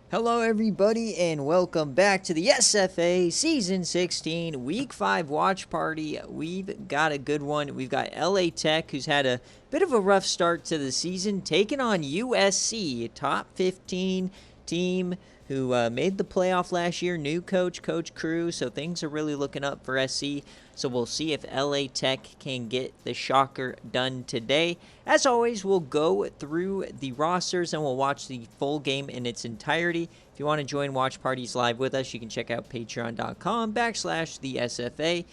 Hello, everybody, and welcome back to the SFA Season 16 Week 5 watch party. We've got a good one. We've got LA Tech, who's had a bit of a rough start to the season, taking on USC, a top 15 team who made the playoff last year. New coach, Coach Crew, so things are really looking up for SC. So we'll see if LA Tech can get the shocker done today. As always, we'll go through the rosters and we'll watch the full game in its entirety. If you want to join watch parties live with us, you can check out patreon.com/the SFA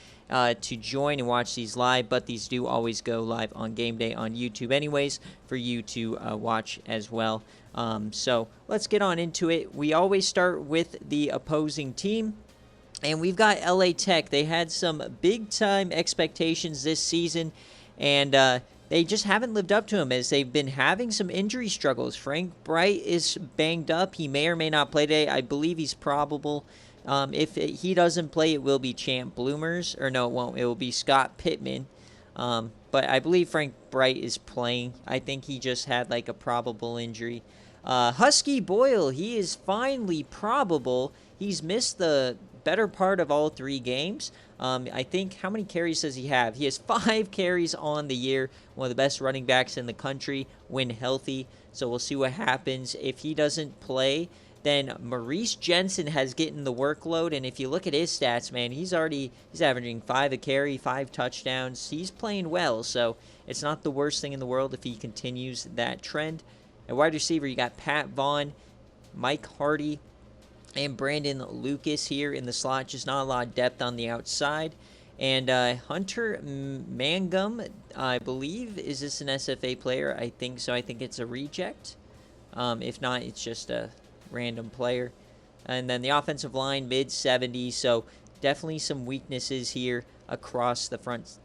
to join and watch these live. But these do always go live on game day on YouTube anyways for you to watch as well. So let's get on into it. We always start with the opposing team. And we've got LA Tech. They had some big-time expectations this season, and they just haven't lived up to them as they've been having some injury struggles. Frank Bright is banged up. He may or may not play today. I believe he's probable. If he doesn't play, it will be Champ Bloomers. Or no, it won't. It will be Scott Pittman. But I believe Frank Bright is playing. I think he just had like a probable injury. Husky Boyle, he is finally probable. He's missed the better part of all 3 games. I think, how many carries does he have? He has 5 carries on the year. One of the best running backs in the country when healthy. So we'll see what happens. If he doesn't play, then Maurice Jensen has getting the workload. And if you look at his stats, man, he's averaging 5 a carry, 5 touchdowns. He's playing well. So it's not the worst thing in the world if he continues that trend. At wide receiver, you got Pat Vaughn, Mike Hardy, and Brandon Lucas here in the slot. Just not a lot of depth on the outside. And Hunter Mangum, I believe, is this an SFA player? I think so. I think it's a reject. If not, it's just a random player. And then the offensive line, mid-70s. So definitely some weaknesses here across the front,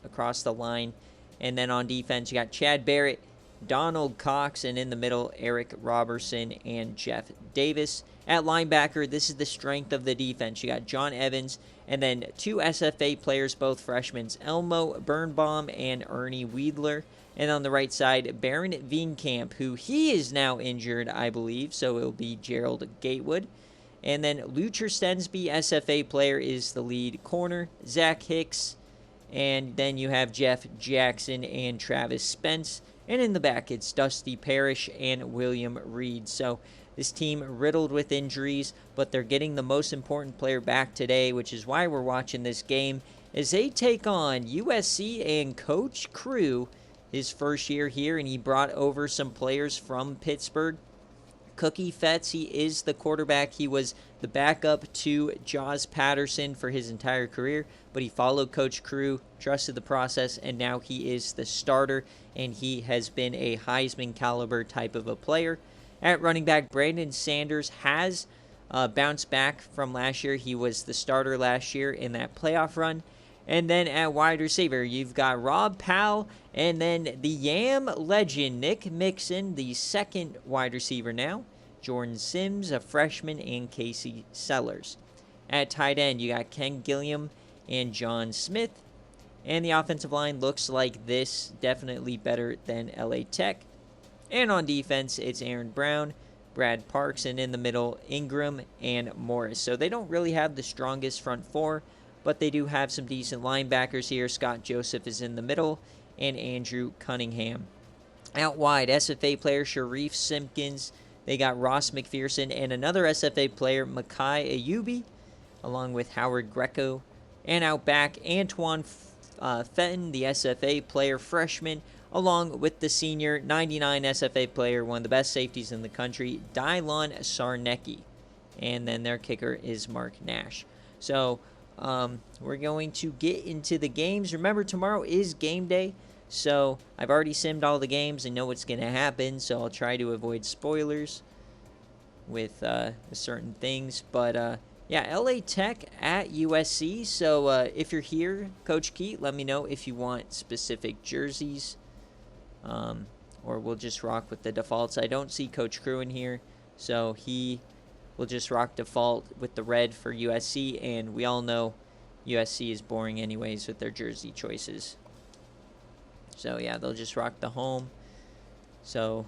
across the line. And then on defense, you got Chad Barrett, Donald Cox, and in the middle, Eric Robertson and Jeff Davis. At linebacker, this is the strength of the defense. You got John Evans, and then 2 SFA players, both freshmen, Elmo Birnbaum and Ernie Weidler. And on the right side, Baron Veenkamp, who he is now injured, I believe, so it'll be Gerald Gatewood. And then Lucher Stensby, SFA player, is the lead corner. Zach Hicks, and then you have Jeff Jackson and Travis Spence. And in the back, it's Dusty Parrish and William Reed. So this team riddled with injuries, but they're getting the most important player back today, which is why we're watching this game, as they take on USC and Coach Crew, his first year here, and he brought over some players from Pittsburgh. Cookie Fetts, he is the quarterback. He was the backup to Jaws Patterson for his entire career, but he followed Coach Crew, trusted the process, and now he is the starter, and he has been a Heisman caliber type of a player. At running back, Brandon Sanders has bounced back from last year. He was the starter last year in that playoff run. And then at wide receiver, you've got Rob Powell, and then the Yam legend, Nick Mixon, the second wide receiver now. Jordan Sims, a freshman, and Casey Sellers. At tight end, you got Ken Gilliam and John Smith. And the offensive line looks like this, definitely better than LA Tech. And on defense, it's Aaron Brown, Brad Parks, and in the middle, Ingram and Morris. So they don't really have the strongest front 4, but they do have some decent linebackers here. Scott Joseph is in the middle, and Andrew Cunningham. Out wide, SFA player Sharif Simpkins. They got Ross McPherson and another SFA player, Makai Ayubi, along with Howard Greco. And out back, Antoine Fenton, the SFA player freshman, along with the senior 99 SFA player, one of the best safeties in the country, Dylon Sarnecki. And then their kicker is Mark Nash. So we're going to get into the games. Remember, tomorrow is game day. So I've already simmed all the games and know what's going to happen. So I'll try to avoid spoilers with certain things. But yeah, LA Tech at USC. So if you're here, Coach Keat, let me know if you want specific jerseys. Or we'll just rock with the defaults. I don't see Coach Crew in here, so he will just rock default with the red for USC, and we all know USC is boring anyways with their jersey choices. So yeah, they'll just rock the home. So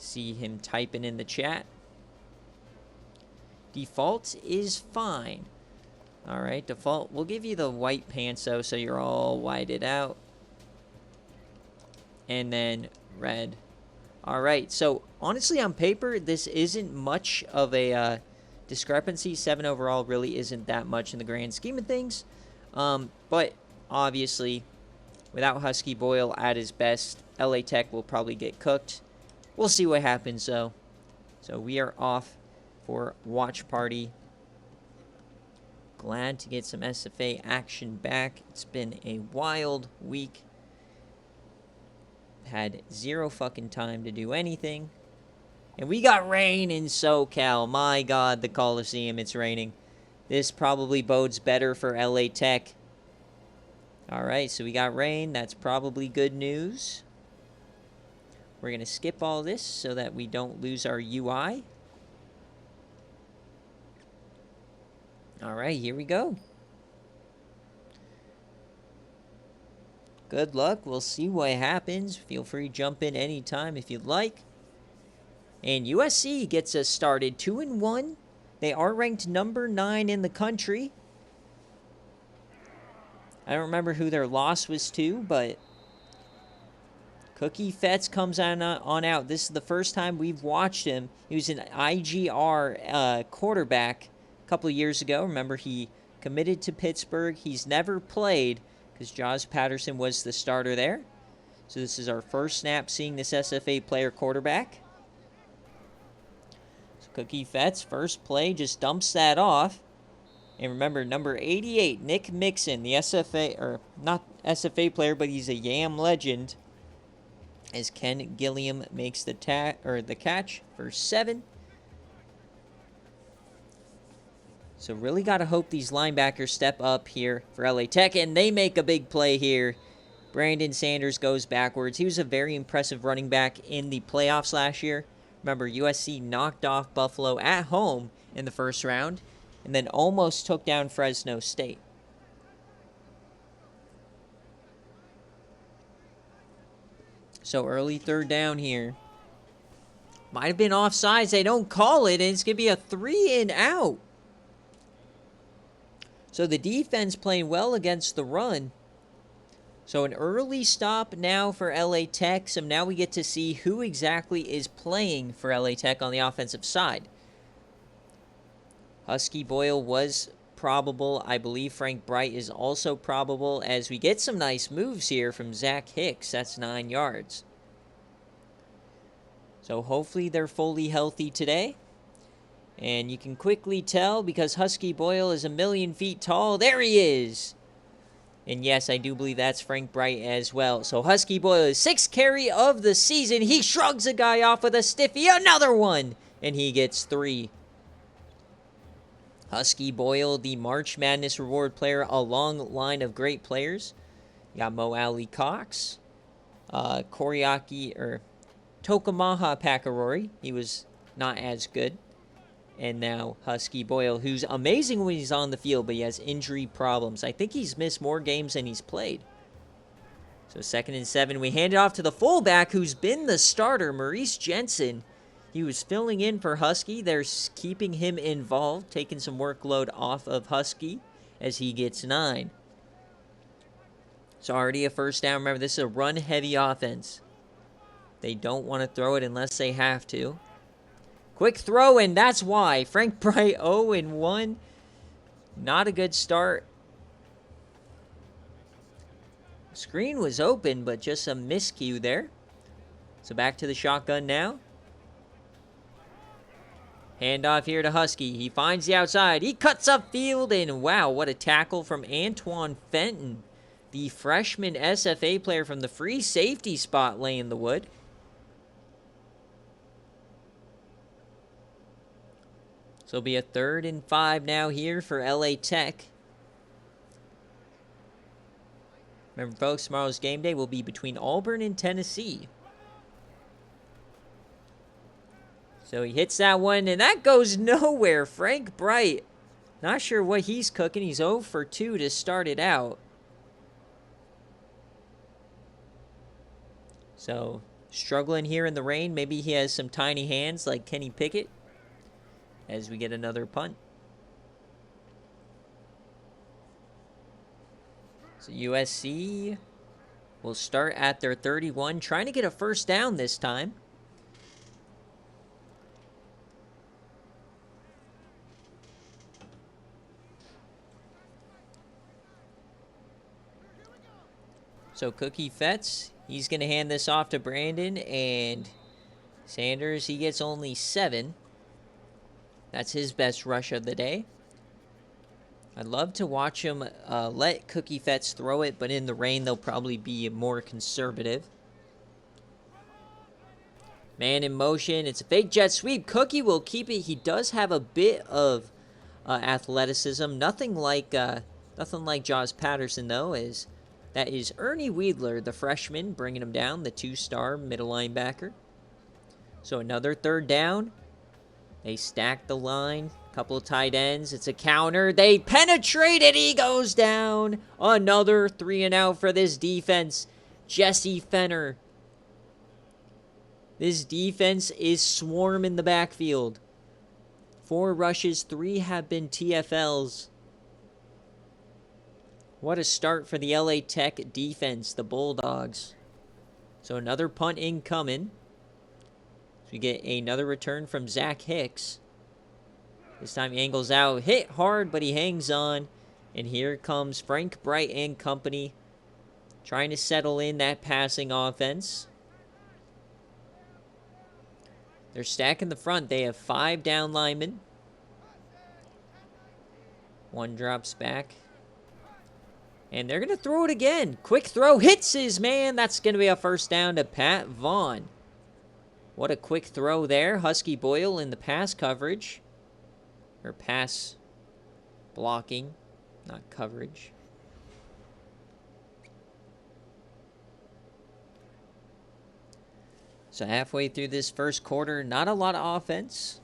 See him typing in the chat. Default is fine. All right, default. We'll give you the white pants, though, so you're all whited out. And then red. All right, so honestly, on paper, this isn't much of a discrepancy. 7 overall really isn't that much in the grand scheme of things. But obviously, without Husky Boyle at his best, LA Tech will probably get cooked. We'll see what happens, though. So we are off for watch party. Glad to get some SFA action back. It's been a wild week. Had zero fucking time to do anything. And we got rain in SoCal. My God, the Coliseum, it's raining. This probably bodes better for LA Tech. Alright, so we got rain. That's probably good news. We're going to skip all this so that we don't lose our UI. Alright, here we go. Good luck. We'll see what happens. Feel free to jump in anytime if you'd like. And USC gets us started 2-1. They are ranked number 9 in the country. I don't remember who their loss was to, but Cookie Fetz comes on out. This is the first time we've watched him. He was an IGR quarterback a couple of years ago. Remember, he committed to Pittsburgh. He's never played because Jaws Patterson was the starter there. So this is our first snap seeing this SFA player quarterback. So Cookie Fetz, first play, just dumps that off. And remember, number 88, Nick Mixon, the SFA, or not SFA player, but he's a Yam legend, as Ken Gilliam makes the catch for 7. So really got to hope these linebackers step up here for LA Tech, and they make a big play here. Brandon Sanders goes backwards. He was a very impressive running back in the playoffs last year. Remember, USC knocked off Buffalo at home in the first round, and then almost took down Fresno State. So early third down here. Might have been offsides. They don't call it, and it's going to be a 3-and-out. So the defense playing well against the run. So an early stop now for LA Tech. So now we get to see who exactly is playing for LA Tech on the offensive side. Husky Boyle was probable. I believe Frank Bright is also probable, as we get some nice moves here from Zach Hicks. That's 9 yards. So hopefully they're fully healthy today. And you can quickly tell because Husky Boyle is 1,000,000 feet tall. There he is. And yes, I do believe that's Frank Bright as well. So Husky Boyle is 6th carry of the season. He shrugs a guy off with a stiffy. Another one. And he gets 3. Husky Boyle, the March Madness reward player, a long line of great players. You got Mo Alley Cox, Koriaki, or Tokamaha Pakarori. He was not as good. And now Husky Boyle, who's amazing when he's on the field, but he has injury problems. I think he's missed more games than he's played. So 2nd and 7. We hand it off to the fullback, who's been the starter, Maurice Jensen. He was filling in for Husky. They're keeping him involved, taking some workload off of Husky as he gets 9. So already a first down. Remember, this is a run-heavy offense. They don't want to throw it unless they have to. Quick throw, and that's why. Frank Bright 0-1. Not a good start. Screen was open, but just a miscue there. So back to the shotgun now. Handoff here to Husky. He finds the outside. He cuts upfield, and wow, what a tackle from Antoine Fenton. The freshman SFA player from the free safety spot laying the wood. So it'll be a 3rd and 5 now here for LA Tech. Remember, folks, tomorrow's game day will be between Auburn and Tennessee. So he hits that one, and that goes nowhere. Frank Bright, not sure what he's cooking. He's 0 for 2 to start it out. So Struggling here in the rain. Maybe he has some tiny hands like Kenny Pickett. As we get another punt. So USC will start at their 31, trying to get a first down this time. So Cookie Fetz, he's going to hand this off to Brandon, and Sanders, he gets only 7. That's his best rush of the day. I'd love to watch him let Cookie Fetz throw it, but in the rain, they'll probably be more conservative. Man in motion. It's a fake jet sweep. Cookie will keep it. He does have a bit of athleticism. Nothing like Jaws Patterson, though, as that is Ernie Weidler, the freshman, bringing him down, the 2-star middle linebacker. So another third down. They stack the line. Couple of tight ends. It's a counter. They penetrate it. He goes down. Another 3 and out for this defense. Jesse Fenner. This defense is swarming the backfield. 4 rushes, 3 have been TFLs. What a start for the LA Tech defense, the Bulldogs. So another punt incoming. So we get another return from Zach Hicks. This time he angles out, hit hard, but he hangs on. And here comes Frank Bright and company, trying to settle in that passing offense. They're stacking the front. They have 5 down linemen. 1 drops back. And they're going to throw it again. Quick throw, hits his man. That's going to be a first down to Pat Vaughn. What a quick throw there. Husky Boyle in the pass coverage. Or pass blocking, not coverage. So halfway through this first quarter, not a lot of offense.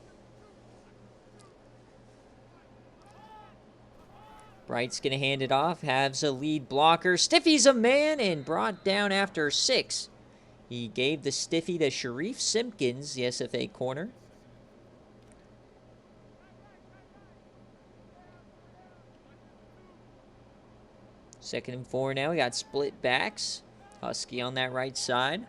Bright's going to hand it off. Has a lead blocker. Stiffy's a man and brought down after 6. He gave the stiffy to Sharif Simpkins, the SFA corner. Second and 4 now. We got split backs. Husky on that right side.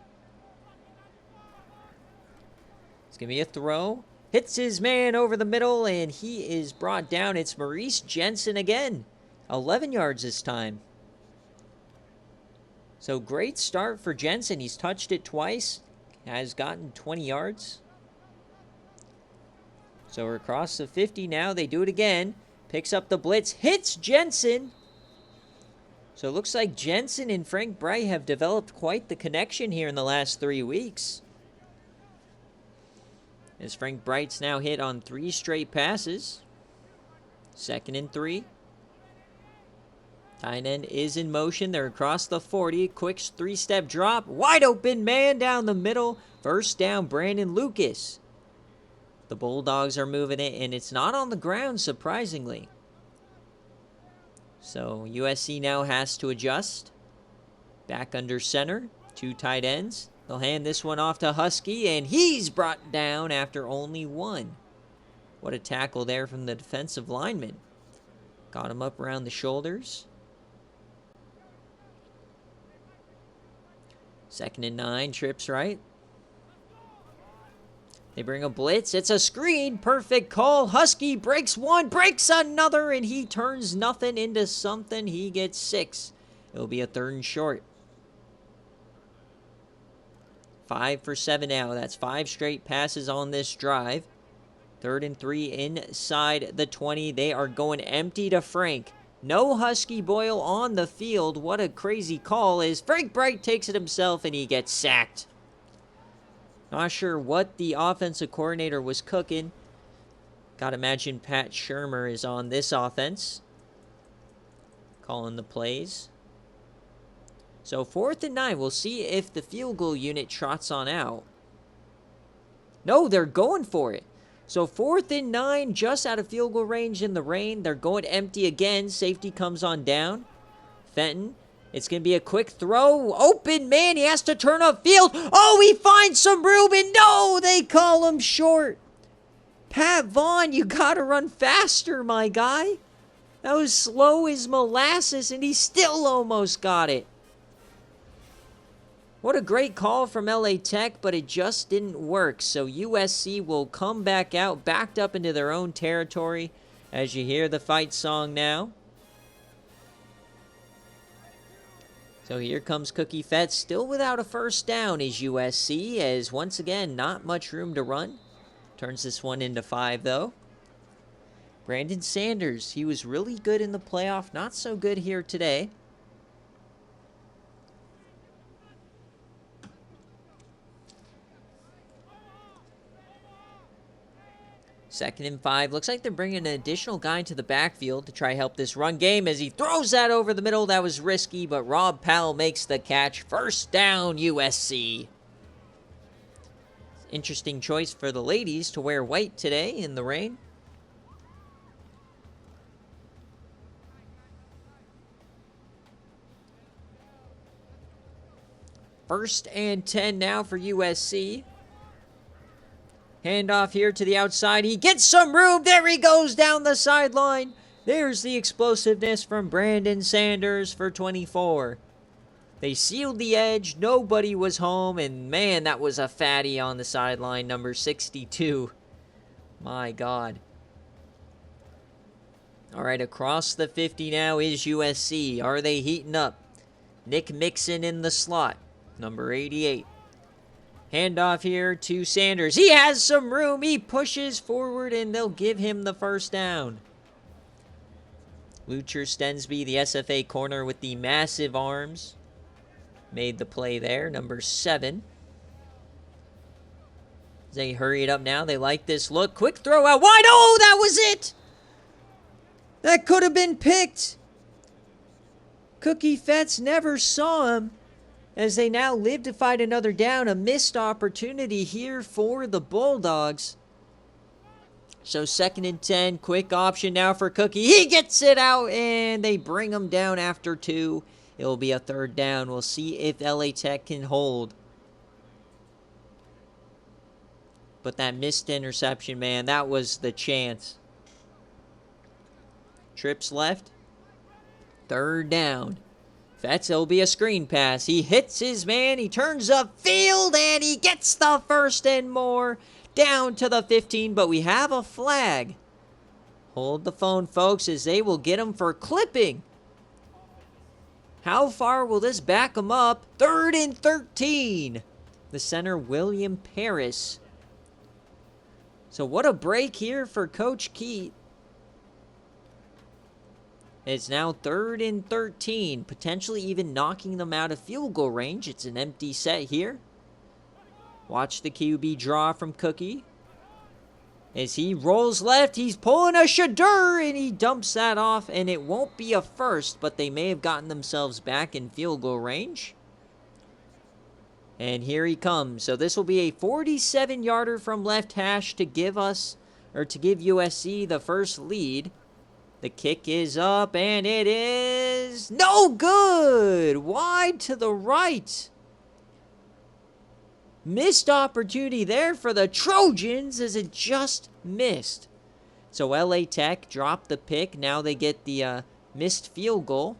It's going to be a throw. Hits his man over the middle, and he is brought down. It's Maurice Jensen again. 11 yards this time. So great start for Jensen. He's touched it twice. Has gotten 20 yards. So we're across the 50 now. They do it again. Picks up the blitz. Hits Jensen. So it looks like Jensen and Frank Bright have developed quite the connection here in the last 3 weeks. As Frank Bright's now hit on 3 straight passes. 2nd and 3. Tight end is in motion. They're across the 40. Quick 3-step drop. Wide open man down the middle. First down, Brandon Lucas. The Bulldogs are moving it, and it's not on the ground, surprisingly. So USC now has to adjust. Back under center. 2 tight ends. They'll hand this one off to Husky, and he's brought down after only 1. What a tackle there from the defensive lineman. Got him up around the shoulders. 2nd and 9, trips right. They bring a blitz. It's a screen. Perfect call. Husky breaks 1, breaks another, and he turns nothing into something. He gets 6. It'll be a 3rd and short. 5 for 7 now. That's 5 straight passes on this drive. 3rd and 3 inside the 20. They are going empty to Frank. No Husky Boyle on the field. What a crazy call is. Frank Bright takes it himself, and he gets sacked. Not sure what the offensive coordinator was cooking. Gotta imagine Pat Shermer is on this offense, calling the plays. So 4th and 9. We'll see if the field goal unit trots on out. No, they're going for it. So 4th and 9, just out of field goal range in the rain. They're going empty again. Safety comes on down. Fenton It's going to be a quick throw. Open man. He has to turn upfield. Oh, he finds some room. And no, they call him short. Pat Vaughn, you got to run faster, my guy. That was slow as molasses, and he still almost got it. What a great call from LA Tech, but it just didn't work. So USC will come back out, backed up into their own territory, as you hear the fight song now. So here comes Cookie Fett, still without a first down is USC, as once again, not much room to run. Turns this one into 5, though. Brandon Sanders, he was really good in the playoff, not so good here today. Second and 5. Looks like they're bringing an additional guy into the backfield to try help this run game as he throws that over the middle. That was risky, but Rob Powell makes the catch. First down, USC. Interesting choice for the ladies to wear white today in the rain. First and 10 now for USC. Handoff here to the outside. He gets some room. There he goes down the sideline. There's the explosiveness from Brandon Sanders for 24. They sealed the edge. Nobody was home. And man, that was a fatty on the sideline, number 62. My God. All right, across the 50 now is USC. Are they heating up? Nick Mixon in the slot, number 88. Handoff here to Sanders. He has some room. He pushes forward, and they'll give him the first down. Lucher Stensby, the SFA corner with the massive arms, made the play there, number 7. They hurry it up now. They like this look. Quick throw out wide. Oh, that was it. That could have been picked. Cookie Fetts never saw him. As they now live to fight another down, a missed opportunity here for the Bulldogs. So 2nd and 10, quick option now for Cookie. He gets it out, and they bring him down after 2. It will be a 3rd down. We'll see if LA Tech can hold. But that missed interception, man, that was the chance. Trips left. 3rd down. Fetts, it'll be a screen pass. He hits his man. He turns upfield, and he gets the 1st and more down to the 15. But we have a flag. Hold the phone, folks, as they will get him for clipping. How far will this back him up? 3rd and 13. The center, William Paris. So what a break here for Coach Keat. It's now 3rd and 13, potentially even knocking them out of field goal range. It's an empty set here. Watch the QB draw from Cookie. As he rolls left, he's pulling a Shadur, and he dumps that off, and it won't be a first, but they may have gotten themselves back in field goal range. And here he comes. So this will be a 47-yarder from left hash to give us, or to give USC the first lead. The kick is up, and it is no good. Wide to the right. Missed opportunity there for the Trojans as it just missed. So LA Tech dropped the pick. Now they get the missed field goal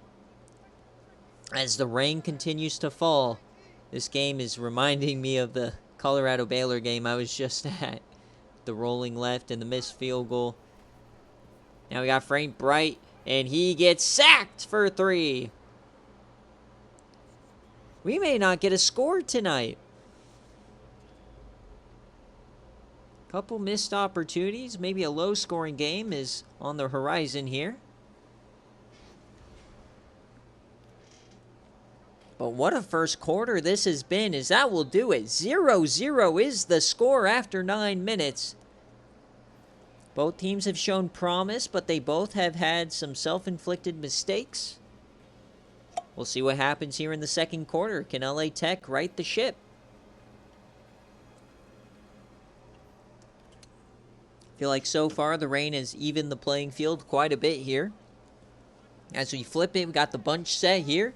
as the rain continues to fall. This game is reminding me of the Colorado Baylor game I was just at. The rolling left and the missed field goal. Now we got Frank Bright, and he gets sacked for 3. We may not get a score tonight. Couple missed opportunities. Maybe a low-scoring game is on the horizon here. But what a first quarter this has been, as that will do it. 0-0 is the score after 9 minutes. Both teams have shown promise, but they both have had some self-inflicted mistakes. We'll see what happens here in the second quarter. Can LA Tech right the ship? I feel like so far the rain has evened the playing field quite a bit here. As we flip it, we got the bunch set here.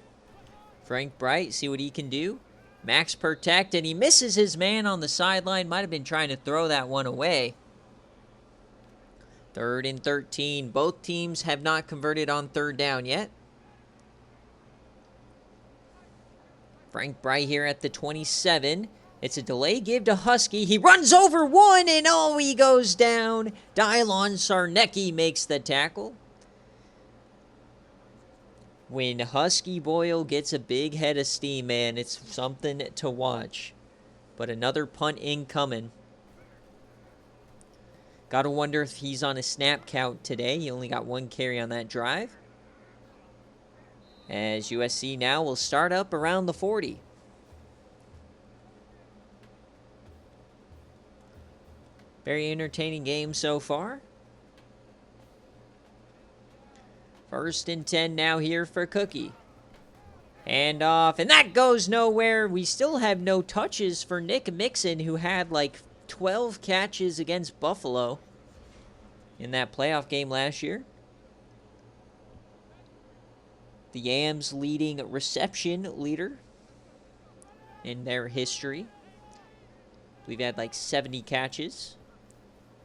Frank Bright, see what he can do. Max protect, and he misses his man on the sideline. Might have been trying to throw that one away. 3rd and 13. Both teams have not converted on 3rd down yet. Frank Bright here at the 27. It's a delay give to Husky. He runs over one, and oh, he goes down. Dylon Sarnecki makes the tackle. When Husky Boyle gets a big head of steam, man, it's something to watch. But another punt incoming. Gotta wonder if he's on a snap count today. He only got 1 carry on that drive. As USC now will start up around the 40. Very entertaining game so far. 1st and 10 now here for Cookie. Hand off, and that goes nowhere. We still have no touches for Nick Mixon, who had like 12 catches against Buffalo in that playoff game last year. The Yams leading reception leader in their history. We've had like 70 catches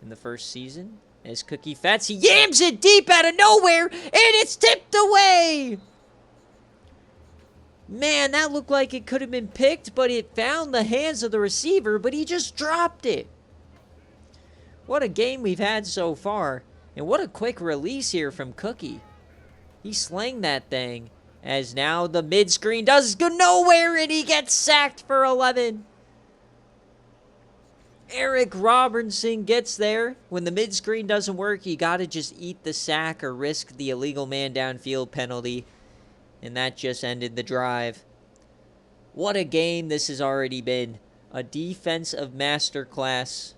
in the first season. As Cookie Fats, he yams it deep out of nowhere, and it's tipped away. Man, that looked like it could have been picked, but it found the hands of the receiver, but he just dropped it. What a game we've had so far, and what a quick release here from Cookie. He slanged that thing, as now the mid-screen does go nowhere, and he gets sacked for 11. Eric Robertson gets there. When the mid-screen doesn't work, you got to just eat the sack or risk the illegal man downfield penalty. And that just ended the drive. What a game this has already been. A defensive masterclass.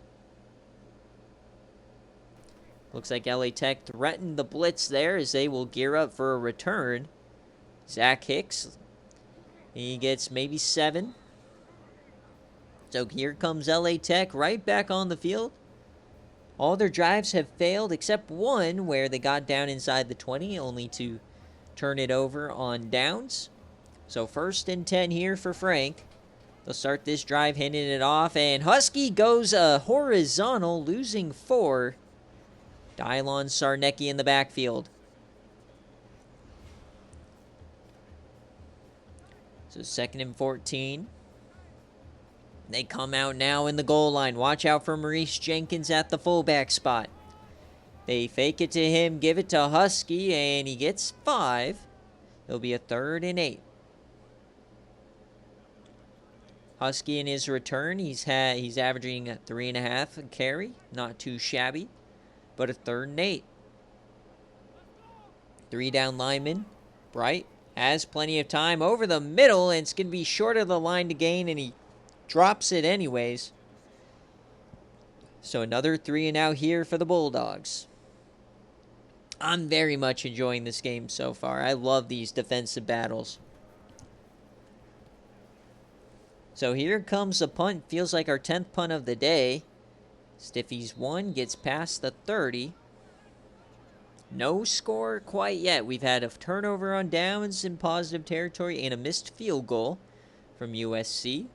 Looks like LA Tech threatened the blitz there as they will gear up for a return. Zach Hicks. He gets maybe 7. So here comes LA Tech right back on the field. All their drives have failed except one where they got down inside the 20, only to turn it over on downs. So 1st and 10 here for Frank. They'll start this drive handing it off, and Husky goes horizontal, losing 4. Dylon Sarnecki in the backfield. So 2nd and 14. They come out now in the goal line. Watch out for Maurice Jenkins at the fullback spot. They fake it to him, give it to Husky, and he gets 5. It'll be a 3rd and 8. Husky in his return, he's averaging 3.5 a carry. Not too shabby, but a 3rd and 8. 3 down lineman. Bright has plenty of time over the middle, and it's going to be short of the line to gain, and he drops it anyways. So another 3 and out here for the Bulldogs. I'm very much enjoying this game so far. I love these defensive battles. So here comes a punt. Feels like our 10th punt of the day. Stiffy's 1 gets past the 30. No score quite yet. We've had a turnover on downs in positive territory and a missed field goal from USC.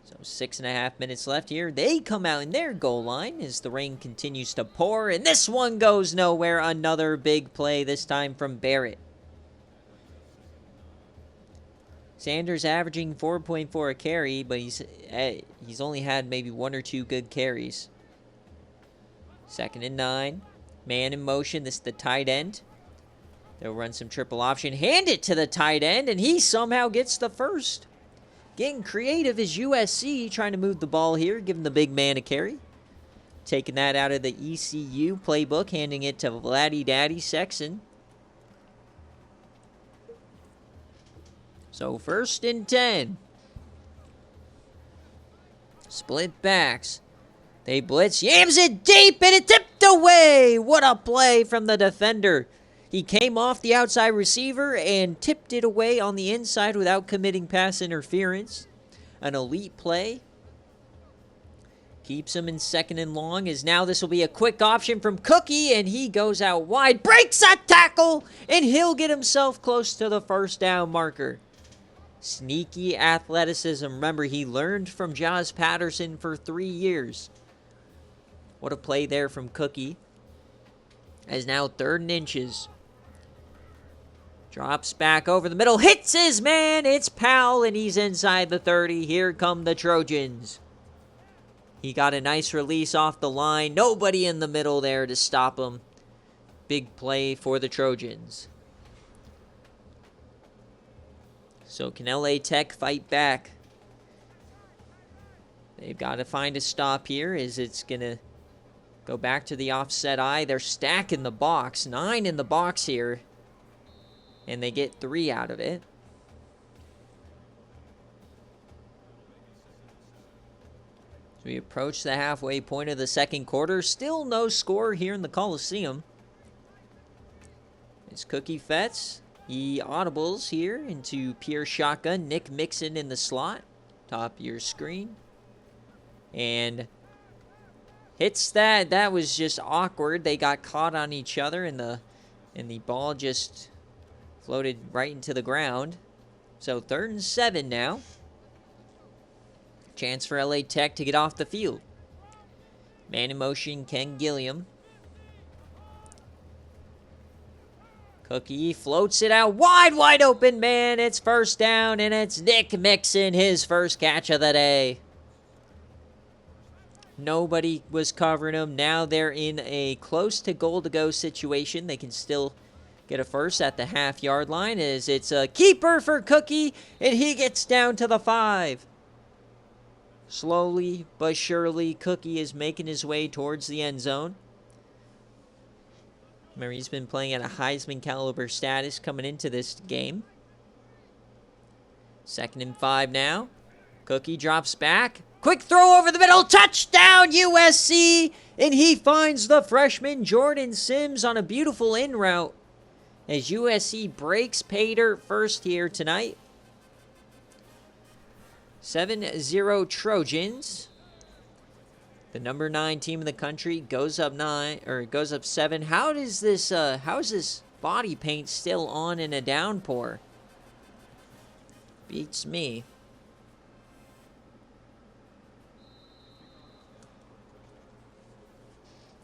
So 6.5 minutes left here. They come out in their goal line as the rain continues to pour. And this one goes nowhere. Another big play, this time from Barrett. Sanders averaging 4.4 a carry, but he's only had maybe 1 or 2 good carries. 2nd and 9. Man in motion. This is the tight end. They'll run some triple option. Hand it to the tight end, and he somehow gets the first. Getting creative is USC, trying to move the ball here, giving the big man a carry. Taking that out of the ECU playbook, handing it to Vladdy Daddy Sexton. So 1st and 10. Split backs. They blitz, yams it deep, and it tipped away. What a play from the defender. He came off the outside receiver and tipped it away on the inside without committing pass interference. An elite play. Keeps him in second and long, as now this will be a quick option from Cookie, and he goes out wide, breaks that tackle, and he'll get himself close to the first down marker. Sneaky athleticism. Remember, he learned from Josh Patterson for 3 years. What a play there from Cookie. As now 3rd and inches. Drops back over the middle, hits his man, it's Powell, and he's inside the 30. Here come the Trojans. He got a nice release off the line. Nobody in the middle there to stop him. Big play for the Trojans. So can LA Tech fight back? They've got to find a stop here, as it's going to go back to the offset eye. They're stacking the box. 9 in the box here. And they get 3 out of it. So we approach the halfway point of the second quarter. Still no score here in the Coliseum. It's Cookie Fetz. He audibles here into pure shotgun. Nick Mixon in the slot. Top of your screen. And hits that. That was just awkward. They got caught on each other, and the ball just floated right into the ground. So 3rd and 7 now. Chance for LA Tech to get off the field. Man in motion, Ken Gilliam. Cookie floats it out wide open, man. It's first down, and it's Nick Mixon, his first catch of the day. Nobody was covering him. Now they're in a close to goal to go situation. They can still get a first at the half-yard line, as it's a keeper for Cookie, and he gets down to the 5. Slowly but surely, Cookie is making his way towards the end zone. Remember, he's been playing at a Heisman caliber status coming into this game. 2nd and 5 now. Cookie drops back. Quick throw over the middle. Touchdown, USC! And he finds the freshman Jordan Sims on a beautiful in route, as USC breaks pay dirt first here tonight. 7-0 Trojans. The number 9 team in the country goes up 7. How is this body paint still on in a downpour? Beats me.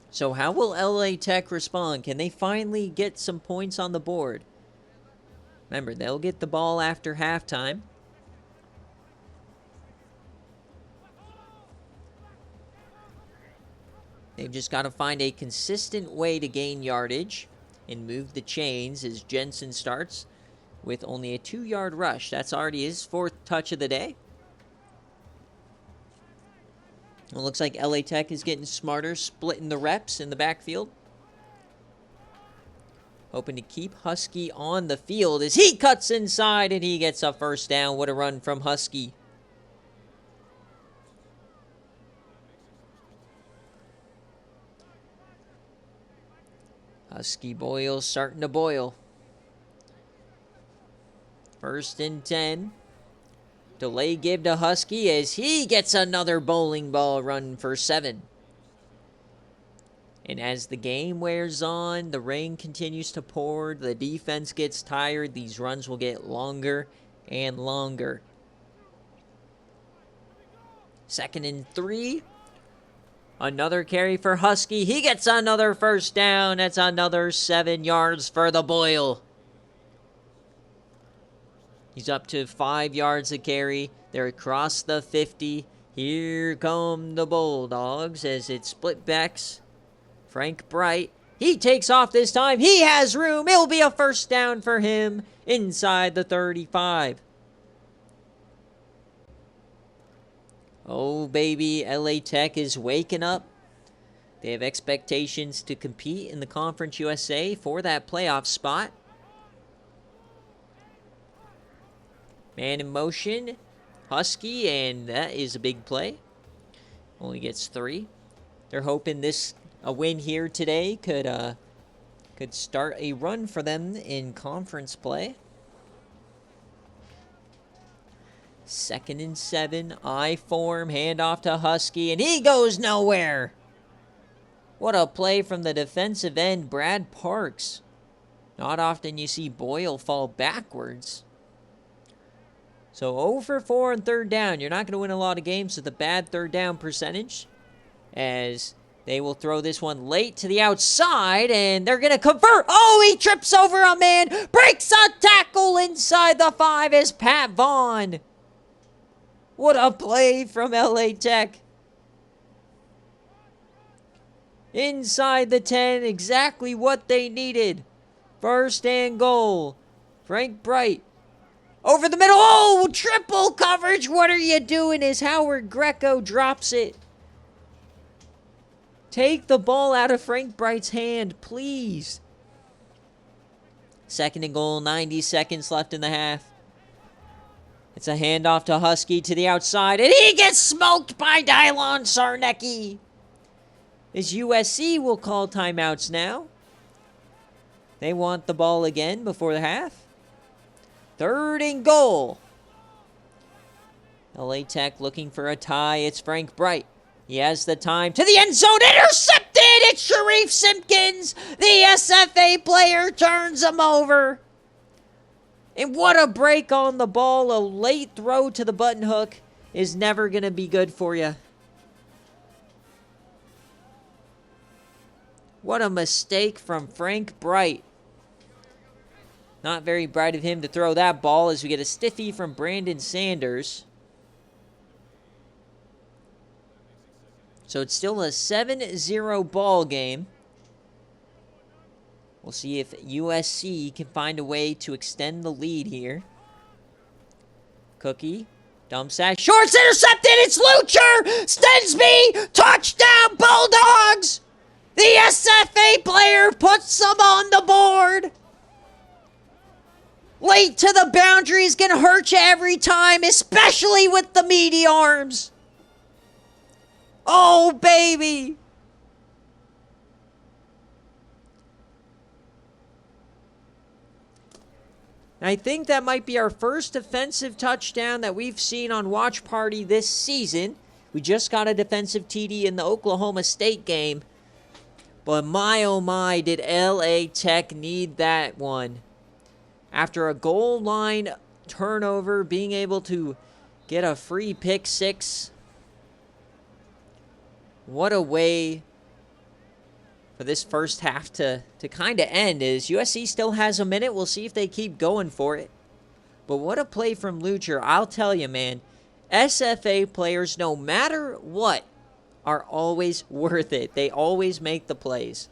So how will LA Tech respond? Can they finally get some points on the board? Remember, they'll get the ball after halftime. They've just got to find a consistent way to gain yardage and move the chains, as Jensen starts with only a 2-yard rush. That's already his 4th touch of the day. It looks like LA Tech is getting smarter, splitting the reps in the backfield. Hoping to keep Husky on the field as he cuts inside and he gets a first down. What a run from Husky. Husky boil starting to boil. 1st and 10. Delay give to Husky as he gets another bowling ball run for 7. And as the game wears on, the rain continues to pour, the defense gets tired, these runs will get longer and longer. 2nd and 3. Another carry for Husky. He gets another first down. That's another 7 yards for the Boyle. He's up to 5 yards a carry. They're across the 50. Here come the Bulldogs as it split backs. Frank Bright. He takes off this time. He has room. It'll be a first down for him inside the 35. Oh, baby, LA Tech is waking up. They have expectations to compete in the Conference USA for that playoff spot. Man in motion, Husky, and that is a big play. Only gets 3. They're hoping a win here today could start a run for them in conference play. 2nd and 7. I form. Handoff to Husky. And he goes nowhere. What a play from the defensive end, Brad Parks. Not often you see Boyle fall backwards. So 0 for 4 on 3rd down. You're not going to win a lot of games with a bad 3rd down percentage, as they will throw this one late to the outside, and they're going to convert. Oh, he trips over a man. Breaks a tackle inside the 5 as Pat Vaughn. What a play from LA Tech. Inside the 10, exactly what they needed. 1st and goal. Frank Bright. Over the middle. Oh, triple coverage. What are you doing as Howard Greco drops it? Take the ball out of Frank Bright's hand, please. 2nd and goal, 90 seconds left in the half. It's a handoff to Husky to the outside, and he gets smoked by Dylon Sarnecki. As USC will call timeouts now. They want the ball again before the half. 3rd and goal. LA Tech looking for a tie. It's Frank Bright. He has the time to the end zone. Intercepted! It's Sharif Simpkins. The SFA player turns him over. And what a break on the ball. A late throw to the button hook is never going to be good for you. What a mistake from Frank Bright. Not very bright of him to throw that ball, as we get a stiffy from Brandon Sanders. So it's still a 7-0 ball game. We'll see if USC can find a way to extend the lead here. Cookie. Dumps that. Shorts intercepted. It's Lucher. Stensby. Touchdown Bulldogs. The SFA player puts them on the board. Late to the boundary is going to hurt you every time, especially with the meaty arms. Oh, baby. I think that might be our first defensive touchdown that we've seen on Watch Party this season. We just got a defensive TD in the Oklahoma State game. But my, oh my, did LA Tech need that one. After a goal line turnover, being able to get a free pick 6. What a way for this first half to kind of end. Is USC still has a minute. We'll see if they keep going for it. But what a play from Lucher. I'll tell you, man. SFA players, no matter what, are always worth it. They always make the plays.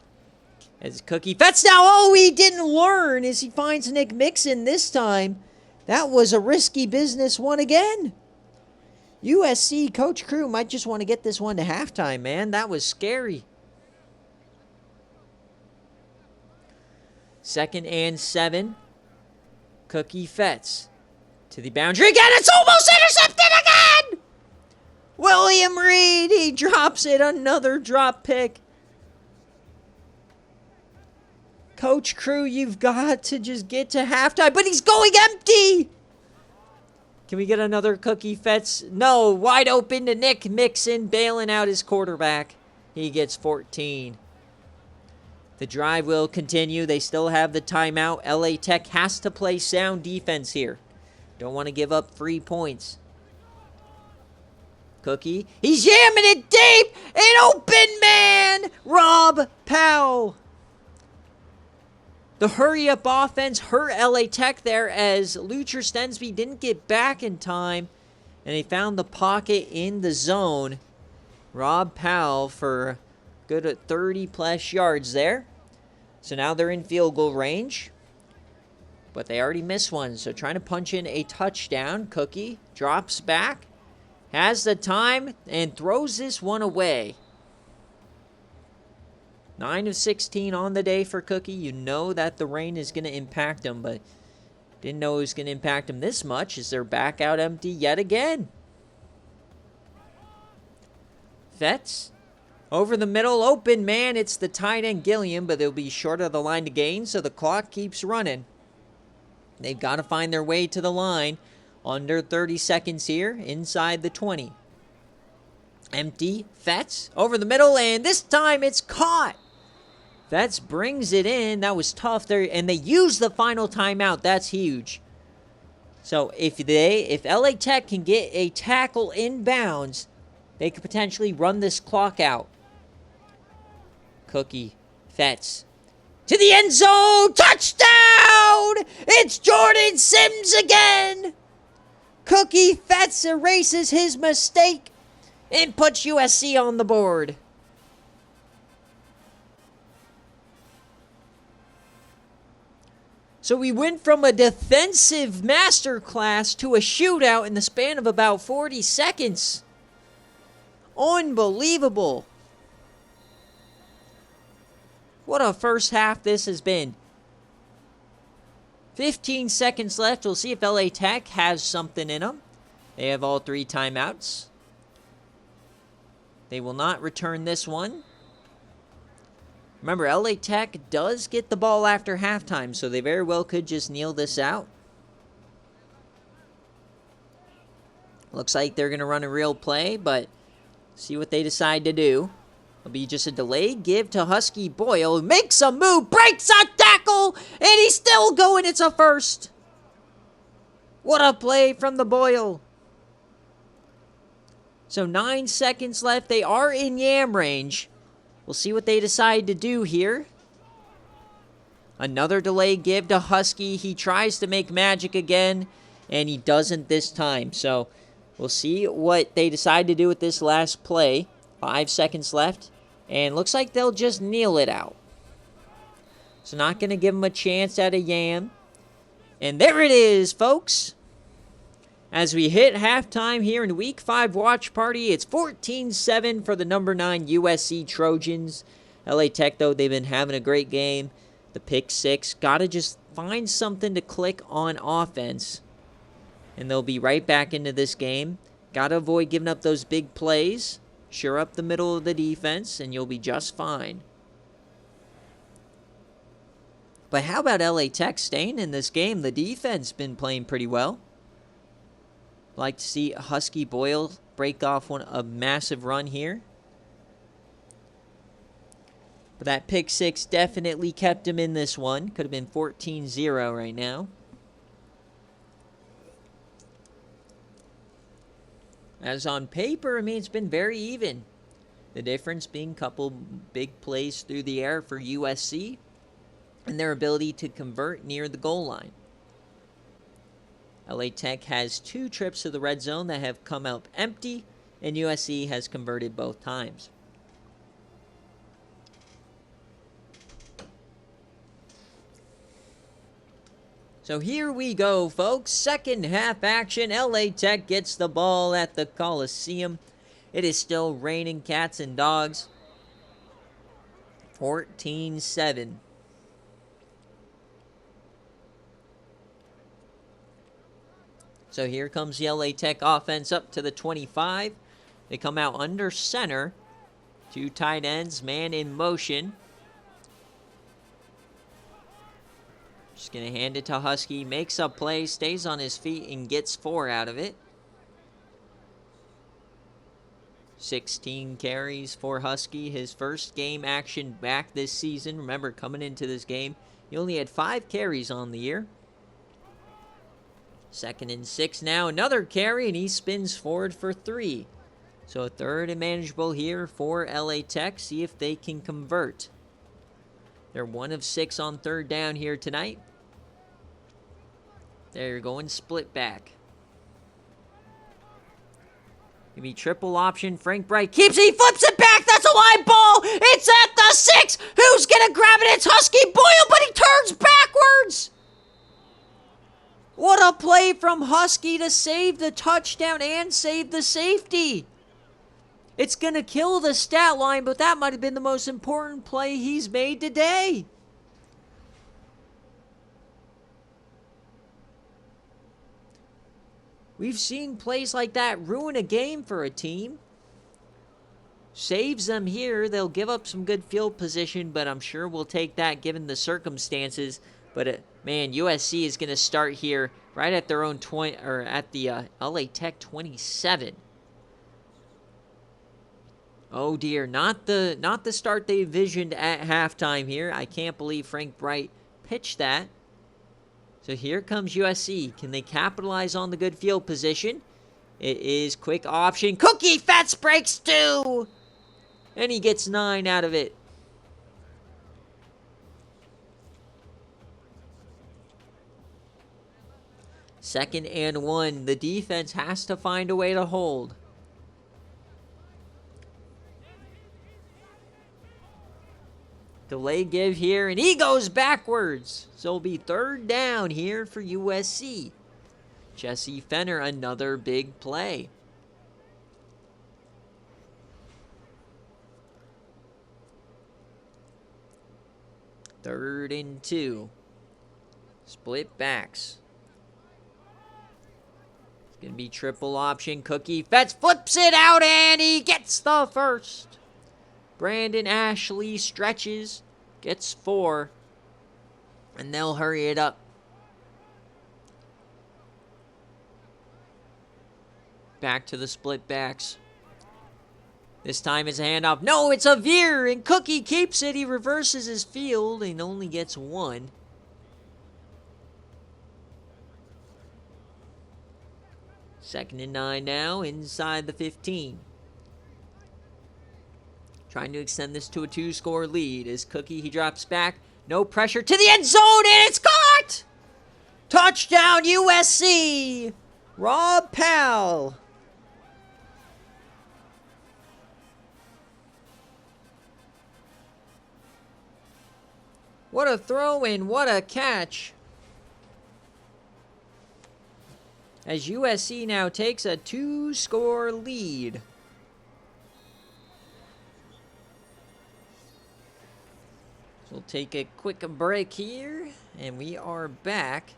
As Cookie Fetz now, oh, he didn't learn as he finds Nick Mixon this time. That was a risky business one again. USC Coach Crew might just want to get this one to halftime, man. That was scary. 2nd and 7. Cookie Fetz to the boundary again. It's almost intercepted again. William Reed, he drops it. Another drop pick. Coach Crew, you've got to just get to halftime, but he's going empty. Can we get another Cookie Fetz? No, wide open to Nick Mixon, bailing out his quarterback. He gets 14. The drive will continue. They still have the timeout. LA Tech has to play sound defense here. Don't want to give up 3 points. Cookie, he's jamming it deep. An open man, Rob Powell. The hurry-up offense hurt LA Tech there as Lucher Stensby didn't get back in time, and they found the pocket in the zone. Rob Powell for good at 30-plus yards there. So now they're in field goal range, but they already missed one. So trying to punch in a touchdown. Cookie drops back, has the time, and throws this one away. 9 of 16 on the day for Cookie. You know that the rain is going to impact him, but didn't know it was going to impact him this much as they're back out empty yet again. Fetz over the middle, open man. It's the tight end Gilliam, but they'll be short of the line to gain, so the clock keeps running. They've got to find their way to the line. Under 30 seconds here, inside the 20. Empty, Fetz, over the middle, and this time it's caught. Fetz brings it in. That was tough there, and they use the final timeout. That's huge. So if LA Tech can get a tackle inbounds, they could potentially run this clock out. Cookie, Fetz, to the end zone, touchdown! It's Jordan Sims again! Cookie Fetz erases his mistake and puts USC on the board. So we went from a defensive masterclass to a shootout in the span of about 40 seconds. Unbelievable. What a first half this has been. 15 seconds left. We'll see if LA Tech has something in them. They have all 3 timeouts. They will not return this one. Remember, LA Tech does get the ball after halftime, so they very well could just kneel this out. Looks like they're going to run a real play, but see what they decide to do. It'll be just a delayed give to Husky Boyle. Makes a move, breaks a tackle, and he's still going. It's a first. What a play from the Boyle. So 9 seconds left. They are in yam range. We'll see what they decide to do here. Another delayed give to Husky. He tries to make magic again, and he doesn't this time. So we'll see what they decide to do with this last play. 5 seconds left, and looks like they'll just kneel it out. So not going to give them a chance at a yam. And there it is, folks. As we hit halftime here in Week 5 Watch Party, it's 14-7 for the number 9 USC Trojans. LA Tech, though, they've been having a great game. The pick 6. Got to just find something to click on offense, and they'll be right back into this game. Got to avoid giving up those big plays. Shore up the middle of the defense, and you'll be just fine. But how about LA Tech staying in this game? The defense been playing pretty well. Like to see Husky Boyle break off a massive run here. But that pick 6 definitely kept him in this one. Could have been 14-0 right now. As on paper, I mean, it's been very even. The difference being a couple big plays through the air for USC and their ability to convert near the goal line. LA Tech has 2 trips to the red zone that have come out empty, and USC has converted both times. So here we go, folks. Second half action. LA Tech gets the ball at the Coliseum. It is still raining cats and dogs. 14-7. So here comes the LA Tech offense up to the 25. They come out under center. 2 tight ends, man in motion. Just going to hand it to Husky. Makes a play, stays on his feet, and gets 4 out of it. 16 carries for Husky. His first game action back this season. Remember, coming into this game, he only had 5 carries on the year. 2nd and 6 now. Another carry, and he spins forward for 3. So a 3rd and manageable here for LA Tech. See if they can convert. They're 1 of 6 on 3rd down here tonight. They're going split back. Maybe triple option. Frank Bright keeps it. He flips it back. That's a live ball. It's at the 6. Who's going to grab it? It's Husky Boyle, but he turns backwards. What a play from Husky to save the touchdown and save the safety. It's going to kill the stat line, but that might have been the most important play he's made today. We've seen plays like that ruin a game for a team. Saves them here. They'll give up some good field position, but I'm sure we'll take that given the circumstances. But man, USC is going to start here right at their own 20, or at the LA Tech 27. Oh dear, not the start they envisioned at halftime here. I can't believe Frank Bright pitched that. So here comes USC. Can they capitalize on the good field position? It is quick option. Cookie Fats breaks 2! And he gets 9 out of it. Second and 1. The defense has to find a way to hold. Delay give here, and he goes backwards. So it'll be third down here for USC. Jesse Fenner, another big play. Third and 2. Split backs. It's going to be triple option. Cookie Fetz flips it out, and he gets the first. Brandon Ashley stretches, gets 4, and they'll hurry it up. Back to the split backs. This time it's a handoff. No, it's a veer, and Cookie keeps it. He reverses his field and only gets 1. Second and 9 now, inside the 15. Trying to extend this to a 2-score lead. As Cookie, he drops back. No pressure to the end zone, and it's caught! Touchdown, USC! Rob Powell. What a throw and what a catch. As USC now takes a 2-score lead. We'll take a quick break here, and we are back.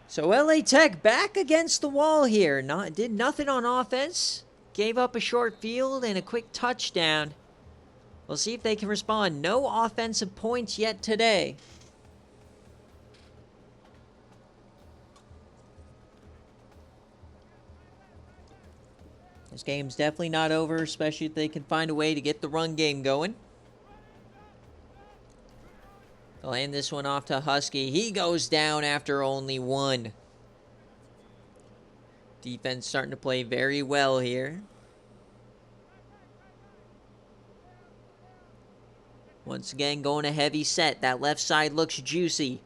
So LA Tech back against the wall here. Did nothing on offense. Gave up a short field and a quick touchdown. We'll see if they can respond. No offensive points yet today. This game's definitely not over, especially if they can find a way to get the run game going. They'll hand this one off to Husky. He goes down after only 1. Defense starting to play very well here. Once again, going a heavy set. That left side looks juicy.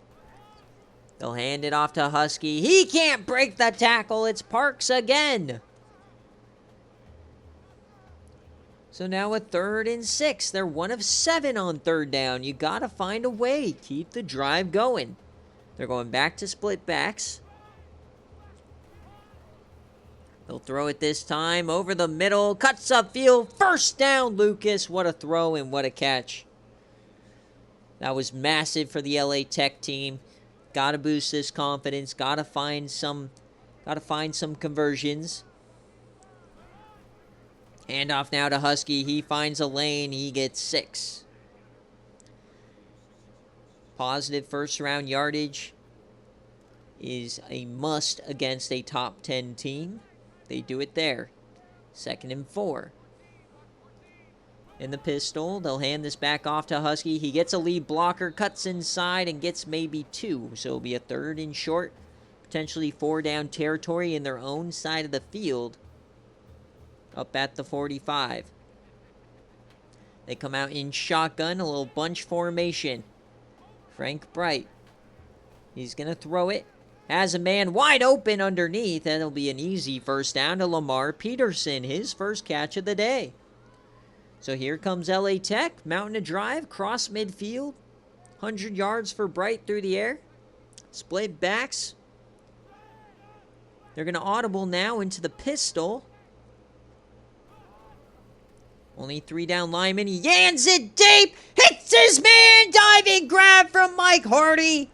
They'll hand it off to Husky. He can't break the tackle. It's Parks again. So now a 3rd and 6. They're 1 of 7 on third down. You got to find a way. Keep the drive going. They're going back to split backs. They'll throw it this time over the middle. Cuts upfield. First down, Lucas. What a throw and what a catch. That was massive for the LA Tech team. Got to boost this confidence. Got to find some conversions. Handoff now to Husky. He finds a lane. He gets 6. Positive first-round yardage is a must against a top 10 team. They do it there. 2nd and 4. In the pistol, they'll hand this back off to Husky. He gets a lead blocker, cuts inside, and gets maybe 2. So it'll be a 3rd and short. Potentially 4-down territory in their own side of the field. Up at the 45. They come out in shotgun, a little bunch formation. Frank Bright. He's going to throw it. Has a man wide open underneath, and it'll be an easy first down to Lamar Peterson, his first catch of the day. So here comes LA Tech, mounting a drive, cross midfield. 100 yards for Bright through the air. Split backs. They're going to audible now into the pistol. Only 3 down linemen. He yans it deep. Hits his man. Diving grab from Mike Hardy.